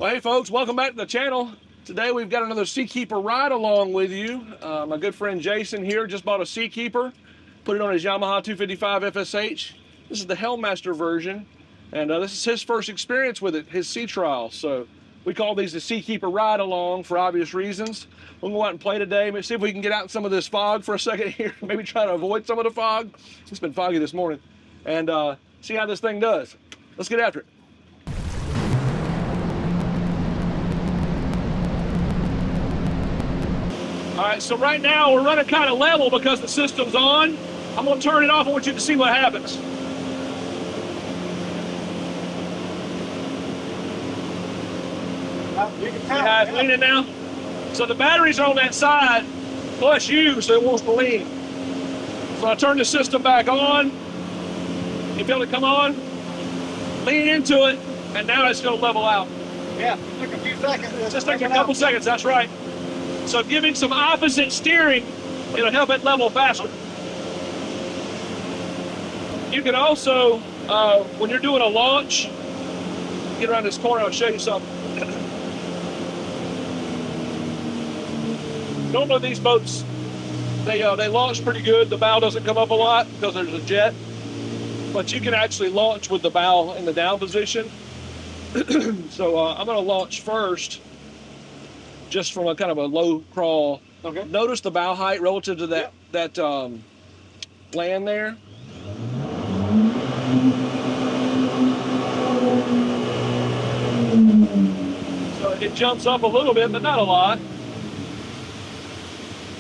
Well, hey folks, welcome back to the channel. Today we've got another Seakeeper ride along with you. My good friend Jason here just bought a Seakeeper, put it on his Yamaha 255 FSH. This is the Hellmaster version, and this is his first experience with it, his sea trial. So we call these the Seakeeper ride along for obvious reasons. We'll go out and play today, maybe see if we can get out in some of this fog for a second here, maybe try to avoid some of the fog. It's been foggy this morning, and see how this thing does. Let's get after it. All right, so right now we're running kind of level because the system's on. I'm gonna turn it off. I want you to see what happens. You can tell. Yeah, it's leaning now. So the batteries are on that side, plus you, so it wants to lean. So I turn the system back on. You feel it come on? Lean into it, and now it's gonna level out. Yeah, it took a few seconds. Just take a couple seconds, that's right. So giving some opposite steering, it'll help it level faster. You can also, when you're doing a launch, get around this corner, I'll show you something. Normally these boats, they launch pretty good. The bow doesn't come up a lot because there's a jet, but you can actually launch with the bow in the down position. So I'm gonna launch first, just from a kind of a low crawl. Okay. Notice the bow height relative to that land there. So it jumps up a little bit, but not a lot.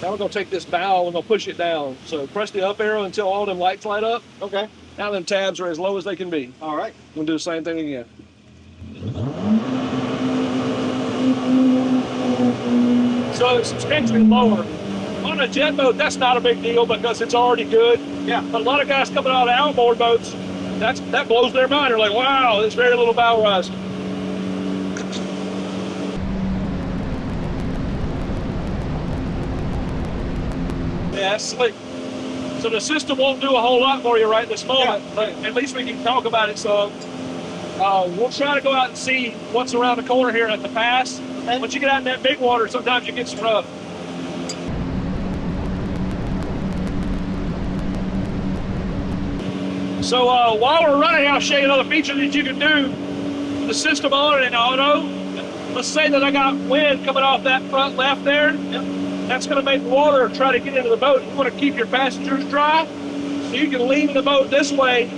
Now we're gonna take this bow and we'll push it down. So press the up arrow until all them lights light up. Okay. Now them tabs are as low as they can be. All right. We'll do the same thing again. So it's substantially lower. On a jet boat, that's not a big deal because it's already good. Yeah. But a lot of guys coming out of outboard boats, that blows their mind. They're like, wow, there's very little bow rise. Yeah, that's slick. So the system won't do a whole lot for you right this moment, but at least we can talk about it. So we'll try to go out and see what's around the corner here at the pass. And once you get out in that big water, sometimes you get some rough. So while we're running, I'll show you another feature that you can do with the system on and in auto. Let's say that I got wind coming off that front left there. That's going to make water try to get into the boat. You want to keep your passengers dry, so you can lean the boat this way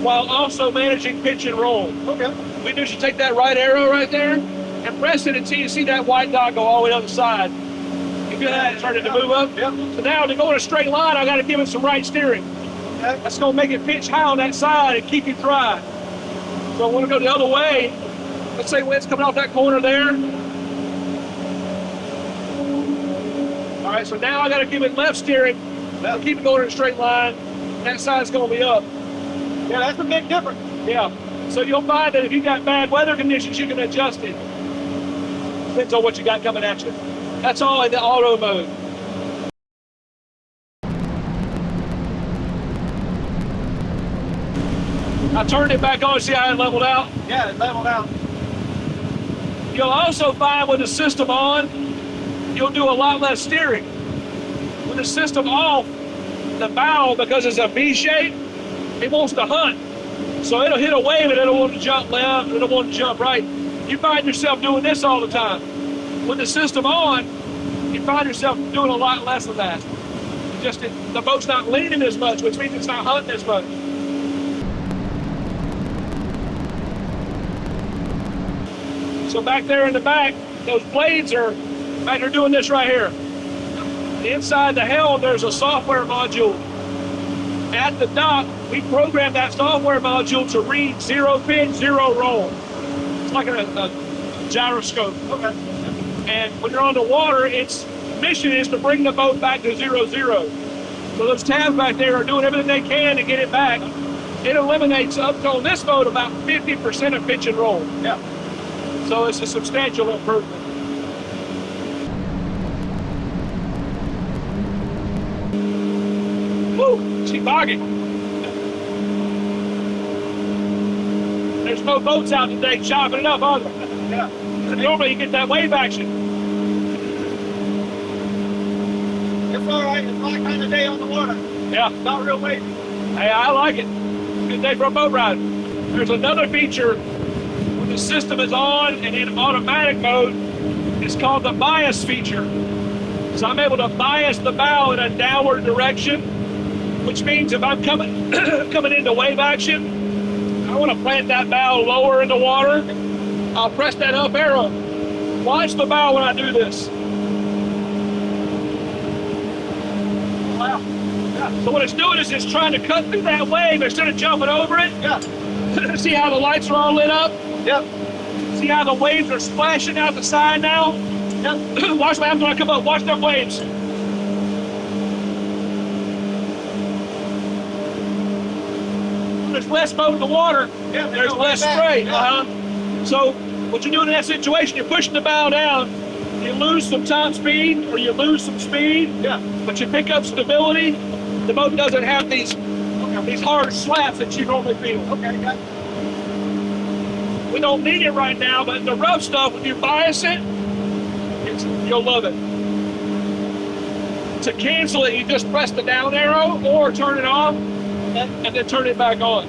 while also managing pitch and roll. Okay. What you do is you take that right arrow right there and press it until you see that white dot go all the way down the side. You feel that? It's starting to move up. Yep. So now to go in a straight line, I got to give it some right steering. Okay. That's going to make it pitch high on that side and keep it dry. So I want to go the other way. Let's say wind's coming off that corner there. All right, so now I got to give it left steering. That'll keep it going in a straight line. That side's going to be up. Yeah, that's a big difference. Yeah. So you'll find that if you've got bad weather conditions, you can adjust it. Depends on what you got coming at you. That's all in the auto mode. I turned it back on, see how it leveled out? Yeah, it leveled out. You'll also find with the system on, you'll do a lot less steering. With the system off, the bow, because it's a V shape, it wants to hunt. So it'll hit a wave and it'll want to jump left, it'll want to jump right. You find yourself doing this all the time. With the system on, you find yourself doing a lot less of that. Just the boat's not leaning as much, which means it's not hunting as much. So back there in the back, those blades are, they're doing this right here. Inside the helm, there's a software module. At the dock, we programmed that software module to read 0 pitch, 0 roll. It's like a gyroscope. Okay. And when you're on the water, its mission is to bring the boat back to 0, 0. So those tabs back there are doing everything they can to get it back. It eliminates up to on this boat about 50% of pitch and roll. Yeah. So it's a substantial improvement. Woo, she's bogging. There's no boats out today chopping it up, are there? Yeah. Normally you get that wave action. It's all right. It's my kind of day on the water. Yeah. Not real wavy. Hey, I like it. Good day for a boat ride. There's another feature when the system is on and in automatic mode. It's called the bias feature. So I'm able to bias the bow in a downward direction, which means if I'm coming coming into wave action, I want to plant that bow lower in the water. I'll press that up arrow. Watch the bow when I do this. Wow. Yeah. So what it's doing is it's trying to cut through that wave instead of jumping over it. Yeah. See how the lights are all lit up? Yep. See how the waves are splashing out the side now? Yep. Watch what happens when I come up. Watch them waves. There's less boat in the water. Yeah, There's less spray. Yeah. So what you're doing in that situation, you're pushing the bow down. You lose some top speed or you lose some speed, Yeah. but you pick up stability. The boat doesn't have these hard slaps that you normally feel. Okay. Got it. We don't need it right now, but the rough stuff, when you bias it, you'll love it. To cancel it, you just press the down arrow or turn it off and then turn it back on.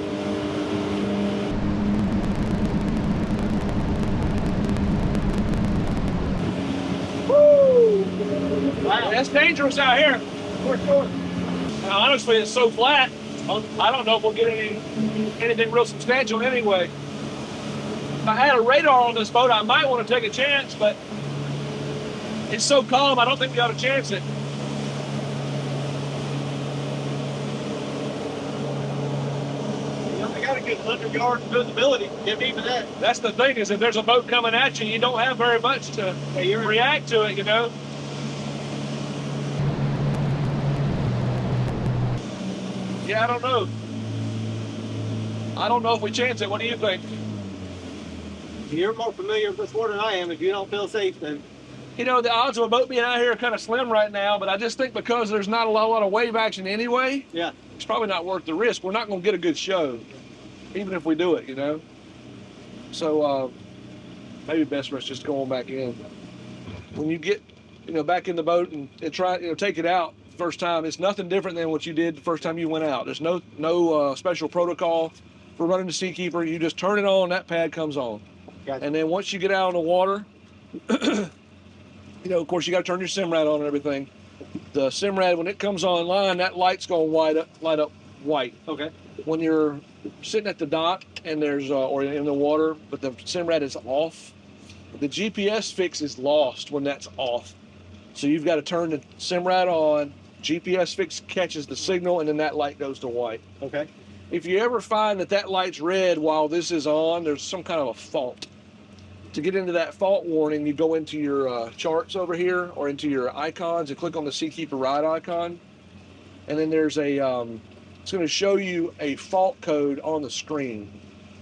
Woo! Wow. That's dangerous out here. For sure. Now, honestly, it's so flat, I don't know if we'll get anything real substantial anyway. If I had a radar on this boat, I might want to take a chance, but it's so calm, I don't think we ought to chance it. You only got a good 100 yards visibility. Give me for that. That's the thing, is if there's a boat coming at you, you don't have very much to react to it, you know? Yeah, I don't know. I don't know if we chance it. What do you think? You're more familiar with this water than I am. If you don't feel safe, then You know, the odds of a boat being out here are kind of slim right now, but I just think because there's not a lot of wave action anyway, yeah. it's probably not worth the risk. We're not going to get a good show, even if we do it, you know? So maybe best for us just go on back in. When you get, back in the boat and try, take it out the first time, it's nothing different than what you did the first time you went out. There's no special protocol for running the Seakeeper. You just turn it on, that pad comes on. Gotcha. And then once you get out on the water, of course, you got to turn your Simrad on and everything. The Simrad, when it comes online, that light's going to light up white. Okay. When you're sitting at the dock and there's or in the water, but the Simrad is off, the GPS fix is lost when that's off. So you've got to turn the Simrad on. GPS fix catches the signal, and then that light goes to white. Okay. If you ever find that light's red while this is on, there's some kind of a fault. To get into that fault warning, you go into your charts over here or into your icons and click on the Seakeeper RIDE icon. And then there's it's going to show you a fault code on the screen.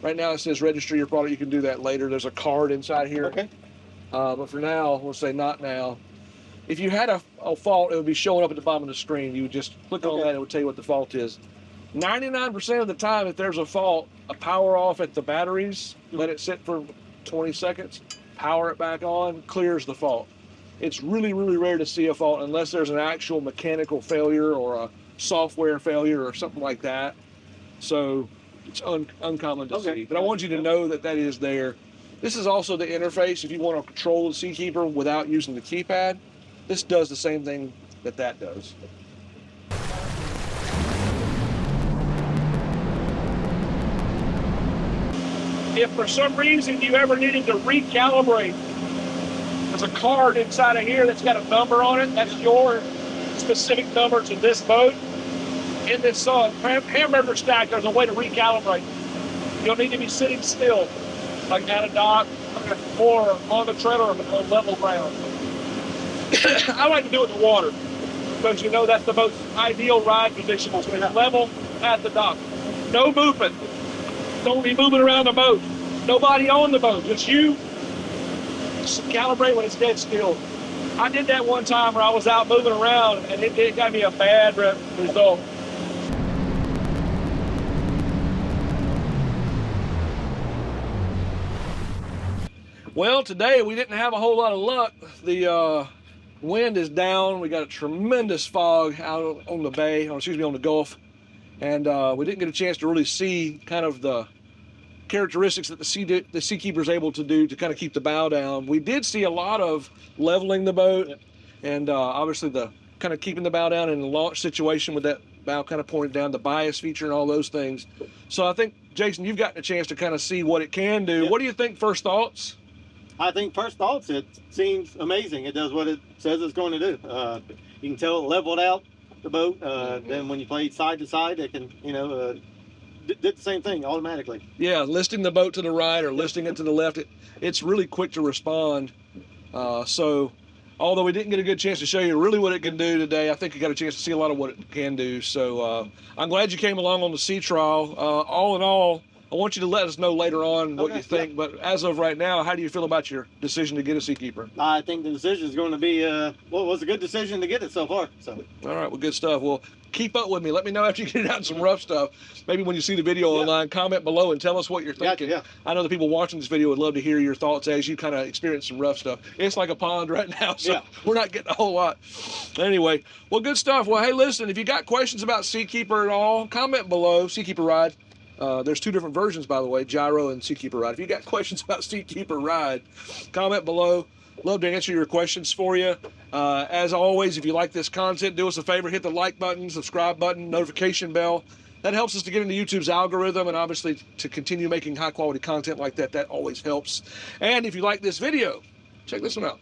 Right now it says register your product. You can do that later. There's a card inside here. Okay. But for now, we'll say not now. If you had a fault, it would be showing up at the bottom of the screen. You would just click on that and it would tell you what the fault is. 99% of the time, if there's a fault, a power off at the batteries, let it sit for 20 seconds, power it back on, clears the fault. It's really, really rare to see a fault unless there's an actual mechanical failure or a software failure or something like that. So it's uncommon to see. But I want you to know that is there. This is also the interface if you want to control the Seakeeper without using the keypad. This does the same thing that does. If for some reason you ever needed to recalibrate, there's a card inside of here that's got a number on it. That's your specific number to this boat. In this hamburger stack, there's a way to recalibrate. You'll need to be sitting still, like at a dock or on the trailer on level ground. I like to do it in the water because that's the most ideal ride position is when it's level at the dock. No movement. Don't be moving around the boat. Nobody on the boat, just you. Just calibrate when it's dead still. I did that one time where I was out moving around and it got me a bad result. Well, today we didn't have a whole lot of luck. The wind is down. We got a tremendous fog out on the bay, or excuse me, on the Gulf. And we didn't get a chance to really see kind of the characteristics that the Seakeeper is able to do to kind of keep the bow down. We did see a lot of leveling the boat, and obviously the kind of keeping the bow down in the launch situation with that bow kind of pointed down, the bias feature and all those things. So I think, Jason, you've gotten a chance to kind of see what it can do. What do you think, first thoughts? I think first thoughts, it seems amazing. It does what it says it's going to do. You can tell it leveled out the boat. Then when you play side to side, it can, did the same thing automatically. Yeah, listing the boat to the right or listing it to the left, it's really quick to respond. So although we didn't get a good chance to show you really what it can do today, I think you got a chance to see a lot of what it can do. So I'm glad you came along on the sea trial. All in all, I want you to let us know later on what you think. But as of right now, how do you feel about your decision to get a Seakeeper? I think the decision is going to be, well, it was a good decision to get it so far. So. All right, well, good stuff. Well, keep up with me. Let me know after you get it out in some rough stuff. Maybe when you see the video online, comment below and tell us what you're thinking. Gotcha, I know the people watching this video would love to hear your thoughts as you kind of experience some rough stuff. It's like a pond right now, so we're not getting a whole lot. Anyway, well, good stuff. Well, hey, listen, if you got questions about Seakeeper at all, comment below. Seakeeper Ride. There's two different versions, by the way, Gyro and Seakeeper Ride. If you got questions about Seakeeper Ride, comment below. Love to answer your questions for you. As always, if you like this content, do us a favor, hit the like button, subscribe button, notification bell. That helps us to get into YouTube's algorithm, and obviously to continue making high quality content like that. That always helps. And if you like this video, check this one out.